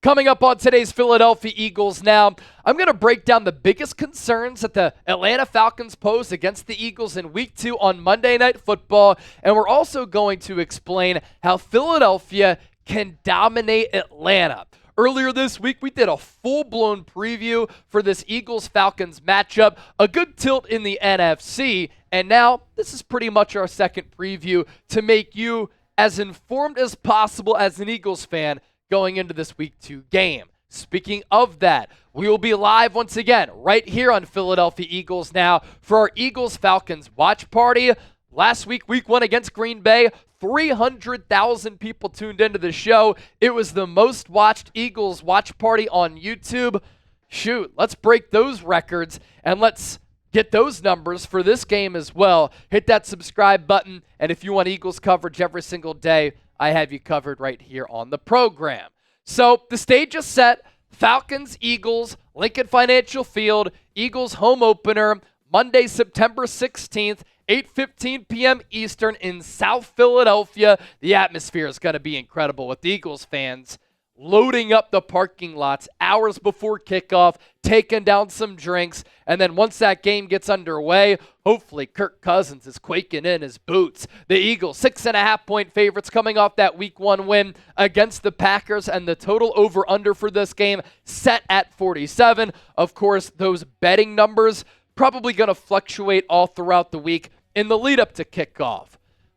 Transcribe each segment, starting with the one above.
Coming up on today's Philadelphia Eagles Now, I'm going to break down the biggest concerns that the Atlanta Falcons pose against the Eagles in Week 2 on Monday Night Football, and we're also going to explain how Philadelphia can dominate Atlanta. Earlier this week, we did a full-blown preview for this Eagles-Falcons matchup, a good tilt in the NFC, and now this is pretty much our second preview to make you as informed as possible as an Eagles fan going into this Week 2 game. Speaking of that, we will be live once again right here on Philadelphia Eagles Now for our Eagles-Falcons watch party. Last week, Week 1 against Green Bay, 300,000 people tuned into the show. It was the most watched Eagles watch party on YouTube. Shoot, let's break those records and let's get those numbers for this game as well. Hit that subscribe button, and if you want Eagles coverage every single day, I have you covered right here on the program. So the stage is set. Falcons, Eagles, Lincoln Financial Field, Eagles home opener, Monday, September 16th, 8:15 p.m. Eastern in South Philadelphia. The atmosphere is going to be incredible with the Eagles fans loading up the parking lots hours before kickoff, taking down some drinks, and then once that game gets underway, hopefully Kirk Cousins is quaking in his boots. The Eagles, 6.5-point favorites coming off that Week 1 win against the Packers, and the total over-under for this game set at 47. Of course, those betting numbers probably going to fluctuate all throughout the week in the lead-up to kickoff.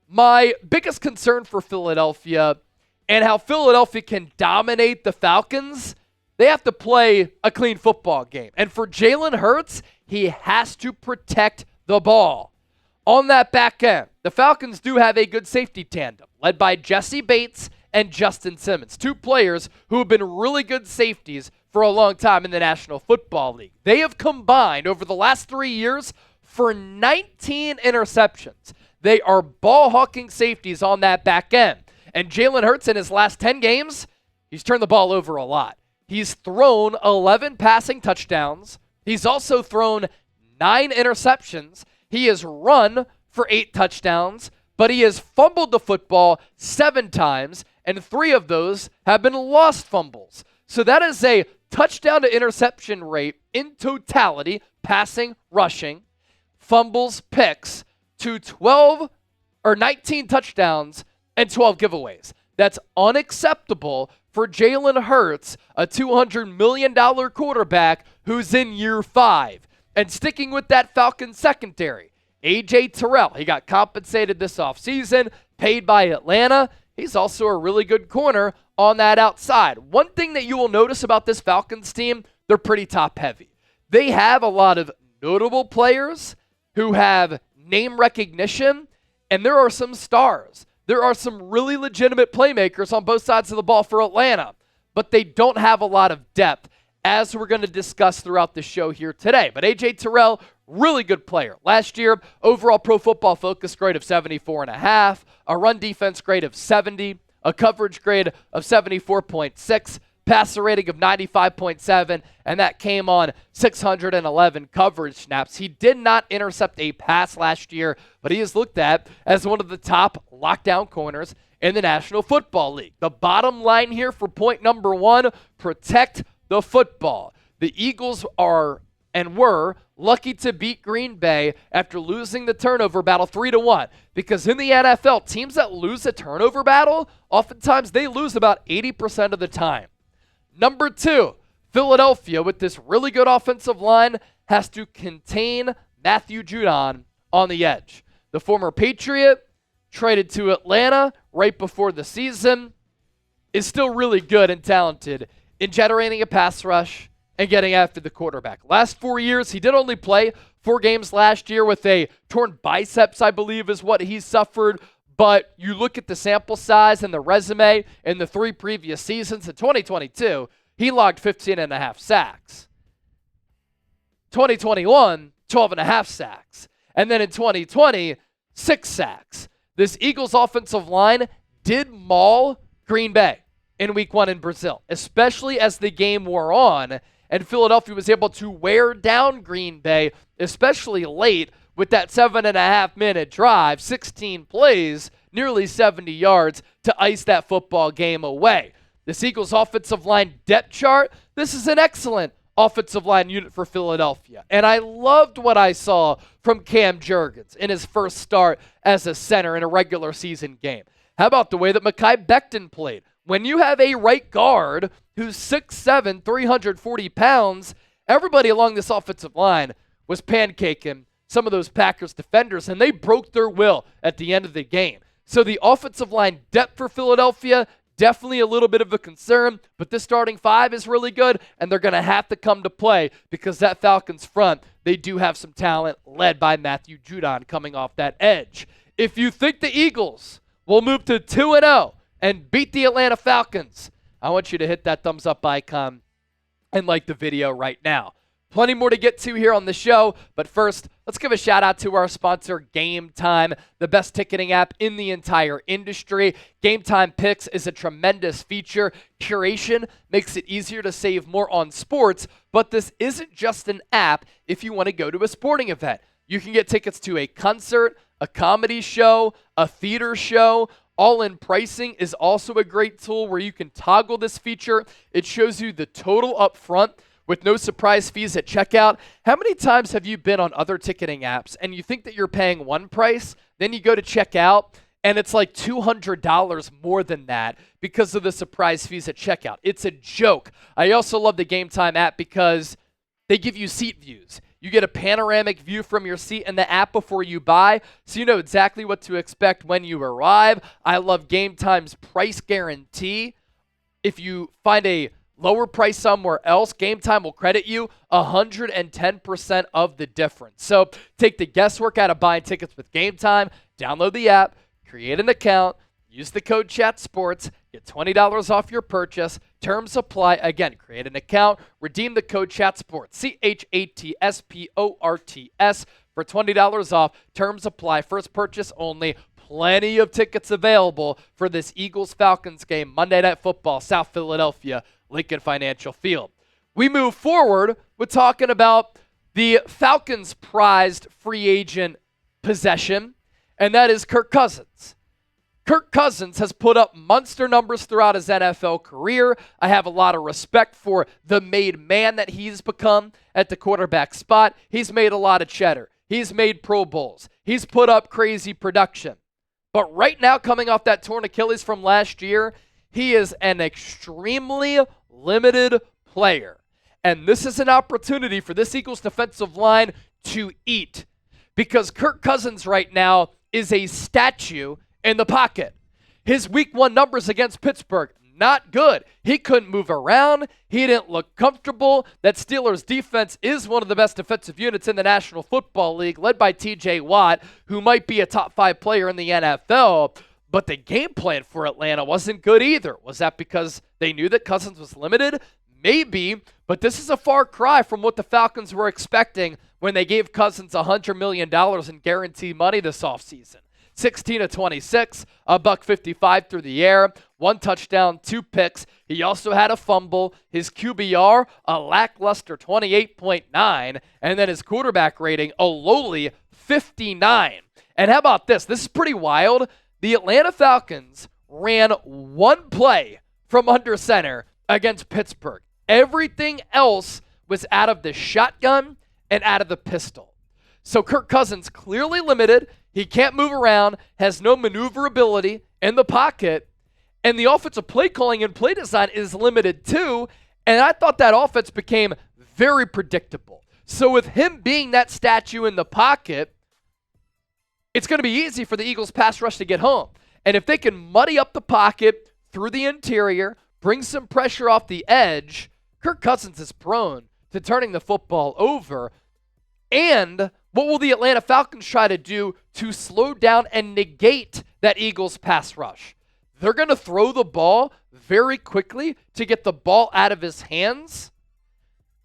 My biggest concern for Philadelphia and how Philadelphia can dominate the Falcons, they have to play a clean football game. And for Jalen Hurts, he has to protect the ball. On that back end, the Falcons do have a good safety tandem, led by Jessie Bates and Justin Simmons, two players who have been really good safeties for a long time in the National Football League. They have combined over the last 3 years for 19 interceptions. They are ball-hawking safeties on that back end. And Jalen Hurts in his last 10 games, he's turned the ball over a lot. He's thrown 11 passing touchdowns. He's also thrown 9 interceptions. He has run for 8 touchdowns, but he has fumbled the football 7 times, and 3 of those have been lost fumbles. So that is a touchdown to interception rate in totality, passing, rushing, fumbles, picks, to 19 touchdowns and 12 giveaways. That's unacceptable for Jalen Hurts, a $200 million quarterback who's in year 5. And sticking with that Falcons secondary, Terrell, he got compensated this offseason, paid by Atlanta. He's also a really good corner on that outside. One thing that you will notice about this Falcons team, they're pretty top-heavy. They have a lot of notable players who have name recognition, and there are some stars. There are some really legitimate playmakers on both sides of the ball for Atlanta, but they don't have a lot of depth, as we're going to discuss throughout the show here today. But Terrell, really good player. Last year, overall Pro Football Focus grade of 74.5, a run defense grade of 70, a coverage grade of 74.6, passer rating of 95.7, and that came on 611 coverage snaps. He did not intercept a pass last year, but he is looked at as one of the top lockdown corners in the National Football League. The bottom line here for point number 1, protect the football. The Eagles are and were lucky to beat Green Bay after losing the turnover battle 3-1, because in the NFL, teams that lose a turnover battle, oftentimes they lose about 80% of the time. Number 2, Philadelphia, with this really good offensive line, has to contain Matthew Judon on the edge. The former Patriot, traded to Atlanta right before the season, is still really good and talented in generating a pass rush and getting after the quarterback. Last 4 years, he did only play 4 games last year with a torn biceps, I believe, is what he suffered. But you look at the sample size and the resume in the 3 previous seasons. In 2022, he logged 15.5 sacks. 2021, 12.5 sacks. And then in 2020, 6 sacks. This Eagles offensive line did maul Green Bay in Week 1 in Brazil, especially as the game wore on, and Philadelphia was able to wear down Green Bay, especially late, with that 7.5-minute drive, 16 plays, nearly 70 yards to ice that football game away. This Eagles offensive line depth chart, this is an excellent offensive line unit for Philadelphia. And I loved what I saw from Cam Jurgens in his first start as a center in a regular season game. How about the way that Mekhi Becton played? When you have a right guard who's 6'7", 340 pounds, everybody along this offensive line was pancaking some of those Packers defenders, and they broke their will at the end of the game. So the offensive line depth for Philadelphia, definitely a little bit of a concern, but this starting five is really good, and they're going to have to come to play because that Falcons front, they do have some talent led by Matthew Judon coming off that edge. If you think the Eagles will move to 2-0 and beat the Atlanta Falcons, I want you to hit that thumbs up icon and like the video right now. Plenty more to get to here on the show, but first, let's give a shout out to our sponsor, Gametime, the best ticketing app in the entire industry. Gametime Picks is a tremendous feature. Curation makes it easier to save more on sports, but this isn't just an app if you want to go to a sporting event. You can get tickets to a concert, a comedy show, a theater show. All-in pricing is also a great tool where you can toggle this feature. It shows you the total up front with no surprise fees at checkout. How many times have you been on other ticketing apps and you think that you're paying one price, then you go to check out and it's like $200 more than that because of the surprise fees at checkout? It's a joke. I also love the Gametime app because they give you seat views. You get a panoramic view from your seat in the app before you buy, so you know exactly what to expect when you arrive. I love Gametime's price guarantee. If you find a lower price somewhere else, Gametime will credit you 110% of the difference. So take the guesswork out of buying tickets with Gametime. Download the app, create an account, use the code CHATSPORTS, get $20 off your purchase. Terms apply. Again, create an account, redeem the code CHATSPORTS, CHATSPORTS for $20 off. Terms apply. First purchase only. Plenty of tickets available for this Eagles-Falcons game, Monday Night Football, South Philadelphia, Lincoln Financial Field. We move forward with talking about the Falcons' prized free agent possession, and that is Kirk Cousins. Kirk Cousins has put up monster numbers throughout his NFL career. I have a lot of respect for the made man that he's become at the quarterback spot. He's made a lot of cheddar. He's made Pro Bowls. He's put up crazy production. But right now, coming off that torn Achilles from last year, he is an extremely limited player. And this is an opportunity for this Eagles defensive line to eat. Because Kirk Cousins right now is a statue in the pocket. His week one numbers against Pittsburgh, not good. He couldn't move around. He didn't look comfortable. That Steelers defense is one of the best defensive units in the National Football League, led by TJ Watt, who might be a top 5 player in the NFL. But the game plan for Atlanta wasn't good either. Was that because they knew that Cousins was limited? Maybe, but this is a far cry from what the Falcons were expecting when they gave Cousins $100 million in guaranteed money this offseason. 16 of 26, $155 through the air, 1 touchdown, 2 picks. He also had a fumble. His QBR, a lackluster 28.9, and then his quarterback rating, a lowly 59. And how about this? This is pretty wild. The Atlanta Falcons ran 1 play from under center against Pittsburgh. Everything else was out of the shotgun and out of the pistol. So Kirk Cousins clearly limited. He can't move around, has no maneuverability in the pocket, and the offensive play calling and play design is limited too, and I thought that offense became very predictable. So with him being that statue in the pocket, it's going to be easy for the Eagles pass rush to get home. And if they can muddy up the pocket through the interior, bring some pressure off the edge, Kirk Cousins is prone to turning the football over. And what will the Atlanta Falcons try to do to slow down and negate that Eagles pass rush? They're going to throw the ball very quickly to get the ball out of his hands,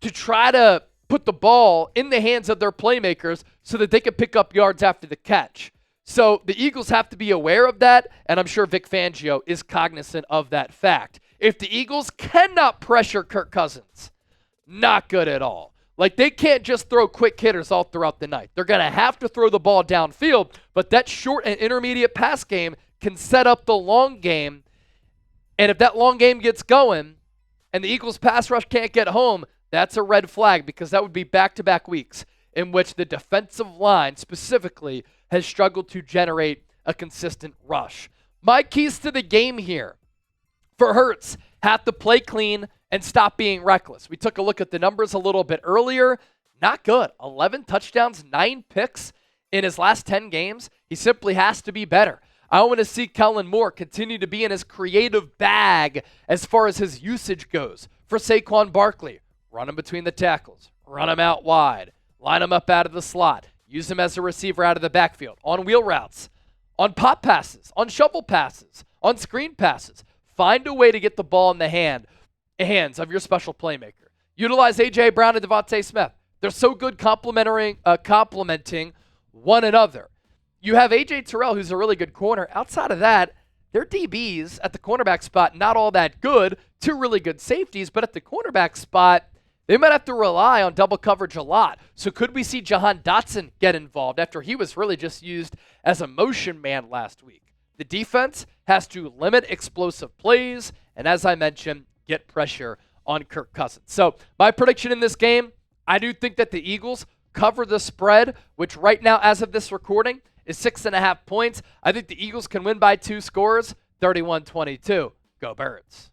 to try to put the ball in the hands of their playmakers so that they can pick up yards after the catch. So the Eagles have to be aware of that, and I'm sure Vic Fangio is cognizant of that fact. If the Eagles cannot pressure Kirk Cousins, not good at all. Like, they can't just throw quick hitters all throughout the night. They're going to have to throw the ball downfield, but that short and intermediate pass game can set up the long game. And if that long game gets going and the Eagles pass rush can't get home, that's a red flag, because that would be back-to-back weeks in which the defensive line specifically has struggled to generate a consistent rush. My keys to the game here for Hurts have to play clean and stop being reckless. We took a look at the numbers a little bit earlier. Not good. 11 touchdowns, 9 picks in his last 10 games. He simply has to be better. I want to see Kellen Moore continue to be in his creative bag as far as his usage goes. For Saquon Barkley, run him between the tackles, run him out wide, line him up out of the slot, use him as a receiver out of the backfield, on wheel routes, on pop passes, on shovel passes, on screen passes. Find a way to get the ball in the hands of your special playmaker. Utilize A.J. Brown and Devontae Smith. They're so good complementing one another. You have A.J. Terrell, who's a really good corner. Outside of that, their DBs at the cornerback spot, not all that good. 2 really good safeties, but at the cornerback spot, they might have to rely on double coverage a lot. So could we see Jahan Dotson get involved after he was really just used as a motion man last week? The defense has to limit explosive plays, and as I mentioned, get pressure on Kirk Cousins. So my prediction in this game, I do think that the Eagles cover the spread, which right now, as of this recording, is 6.5 points. I think the Eagles can win by 2 scores, 31-22. Go Birds.